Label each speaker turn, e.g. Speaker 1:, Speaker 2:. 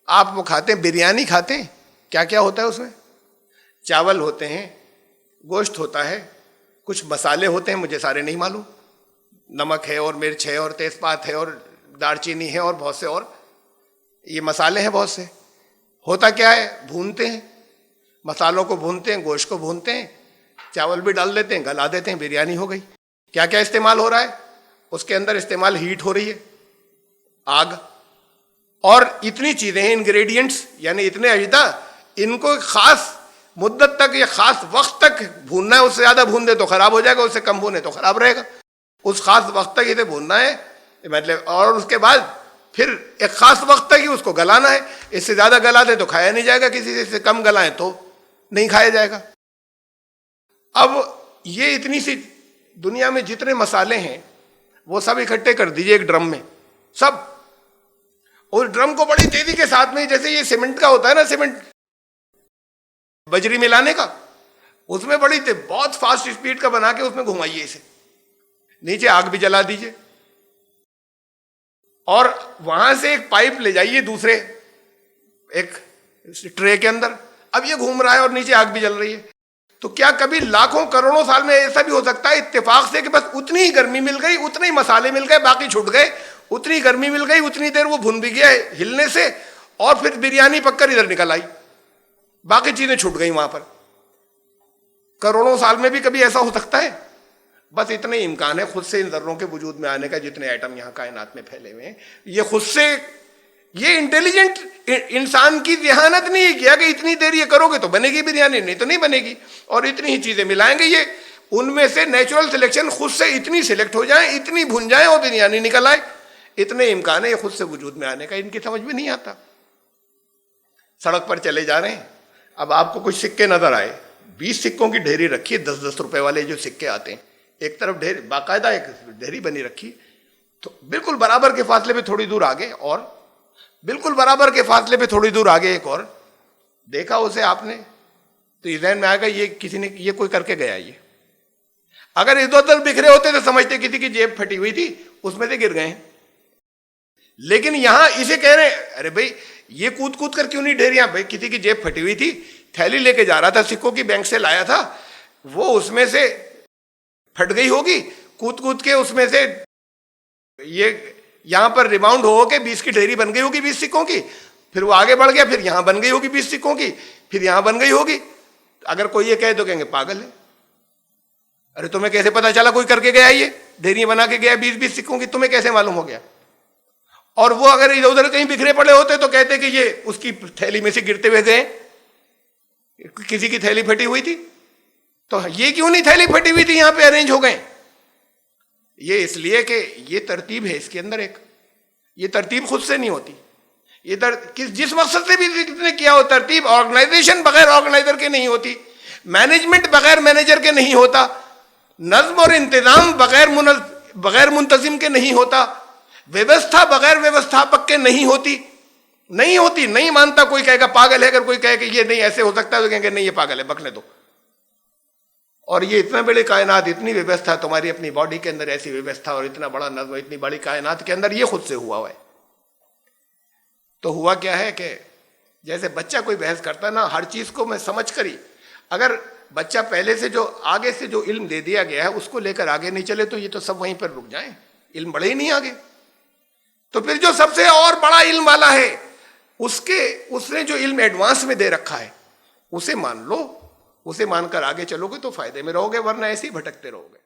Speaker 1: आप वो खाते हैं, बिरयानी खाते हैं, क्या क्या होता है उसमें? चावल होते हैं, गोश्त होता है, कुछ मसाले होते हैं, मुझे सारे नहीं मालूम, नमक है और मिर्च है और तेजपात है और दालचीनी है और बहुत से और ये मसाले हैं बहुत से। होता क्या है, भूनते हैं, मसालों को भूनते हैं, गोश्त को भूनते हैं, चावल भी डाल देते हैं, गला देते हैं, बिरयानी हो गई। क्या क्या इस्तेमाल हो रहा है उसके अंदर? इस्तेमाल हीट हो रही है, आग, और इतनी चीजें हैं, इंग्रेडिएंट्स, यानी इतने अजदा, इनको खास मुद्दत तक या खास वक्त तक भूनना है। उससे ज्यादा भून दे तो खराब हो जाएगा, उससे कम भूने तो खराब रहेगा। उस खास वक्त तक इसे भूनना है, मतलब, और उसके बाद फिर एक खास वक्त तक ही उसको गलाना है। इससे ज्यादा गला दे तो खाया नहीं जाएगा किसी से, इससे कम गलाएं तो नहीं खाया जाएगा। अब ये इतनी सी दुनिया में जितने मसाले हैं वो सब इकट्ठे कर दीजिए एक ड्रम में, सब। उस ड्रम को बड़ी तेजी के साथ में, जैसे ये सीमेंट का होता है ना, सीमेंट बजरी मिलाने का, उसमें बड़ी बहुत फास्ट स्पीड का बना के उसमें घुमाइए इसे, नीचे आग भी जला दीजिए, और वहां से एक पाइप ले जाइए दूसरे एक ट्रे के अंदर। अब ये घूम रहा है और नीचे आग भी जल रही है। तो क्या कभी लाखों करोड़ों साल में ऐसा भी हो सकता है इत्तेफाक से कि बस उतनी ही गर्मी मिल गई, उतने ही मसाले मिल गए, बाकी छूट गए, उतनी गर्मी मिल गई, उतनी देर वो भुन भी गया हिलने से, और फिर बिरयानी पककर इधर निकल आई, बाकी चीजें छूट गई वहां पर? करोड़ों साल में भी कभी ऐसा हो सकता है? बस इतने इम्कान है खुद से इन जर्रों के वजूद में आने का, जितने एटम यहां कायनात में फैले हुए हैं। ये खुद से, ये इंटेलिजेंट इंसान की जहानत नहीं किया कि इतनी देर ये करोगे तो बनेगी बिरयानी, नहीं तो नहीं बनेगी, और इतनी ही चीजें मिलाएंगे। ये उनमें से नेचुरल सिलेक्शन खुद से इतनी सिलेक्ट हो जाए, इतनी भुन जाए और बिरयानी निकल आए। इतने इम्कान है ये खुद से वजूद में आने का, इनकी समझ में नहीं आता। सड़क पर चले जा रहे हैं, अब आपको कुछ सिक्के नजर आए, 20 सिक्कों की ढेरी रखी है, 10-10 रुपए वाले जो सिक्के आते हैं, एक तरफ ढेरी, बाकायदा एक ढेरी बनी रखी, तो बिल्कुल बराबर के फासले पे थोड़ी दूर आगे, और बिल्कुल बराबर के फासले पे थोड़ी दूर आगे एक और देखा उसे आपने, तो ये ज़हन में आएगा ये किसी ने, ये कोई करके गया। ये अगर इधर उधर बिखरे होते तो समझते किसी की जेब फटी हुई थी, उसमें से गिर गए। लेकिन यहां इसे कह रहे हैं, अरे भाई ये कूद कूद कर क्यों नहीं ढेरियां? भाई किसी की जेब फटी हुई थी, थैली लेके जा रहा था, सिक्कों की बैंक से लाया था, वो उसमें से फट गई होगी, कूद कूद के उसमें से ये यहां पर रिबाउंड हो के 20 की ढेरी बन गई होगी, 20 सिक्कों की, फिर वो आगे बढ़ गया, फिर यहां बन गई होगी 20 सिक्कों की, फिर यहां बन गई होगी। अगर कोई ये कहे तो कहेंगे पागल है। अरे तुम्हें कैसे पता चला कोई करके गया, ये ढेरी बना के गया 20-20 सिक्कों की, तुम्हें कैसे मालूम हो गया? और वो अगर इधर उधर कहीं बिखरे पड़े होते तो कहते कि ये उसकी थैली में से गिरते हुए गए, किसी की थैली फटी हुई थी, तो ये क्यों नहीं थैली फटी हुई थी, यहां पे अरेंज हो गए? ये इसलिए कि ये तरतीब है इसके अंदर एक, ये तरतीब खुद से नहीं होती। ये जिस मकसद से भी किसने किया हो तरतीब, ऑर्गेनाइजेशन बगैर ऑर्गेनाइजर के नहीं होती, मैनेजमेंट बगैर मैनेजर के नहीं होता, नज्म और इंतजाम बगैर मुंतजिम के नहीं होता, व्यवस्था बगैर व्यवस्थापक के नहीं होती, नहीं होती। नहीं मानता, कोई कहेगा पागल है, अगर कोई कहे कि ये नहीं ऐसे हो सकता है तो कहेंगे नहीं ये पागल है, बकने दो। और ये इतना बड़ी कायनात, इतनी व्यवस्था, तुम्हारी अपनी बॉडी के अंदर ऐसी व्यवस्था, और इतना बड़ा नज़्म, इतनी बड़ी कायनात के अंदर ये खुद से हुआ है। तो हुआ क्या है कि जैसे बच्चा कोई बहस करता है ना, हर चीज को मैं समझ करी, अगर बच्चा पहले से जो आगे से जो इल्म दे दिया गया है उसको लेकर आगे नहीं चले तो ये तो सब वहीं पर रुक जाए, इल्म बढ़े ही नहीं आगे। तो फिर जो सबसे और बड़ा इल्म वाला है उसने जो इल्म एडवांस में दे रखा है उसे मान लो, उसे मानकर आगे चलोगे तो फायदे में रहोगे, वरना ऐसे ही भटकते रहोगे।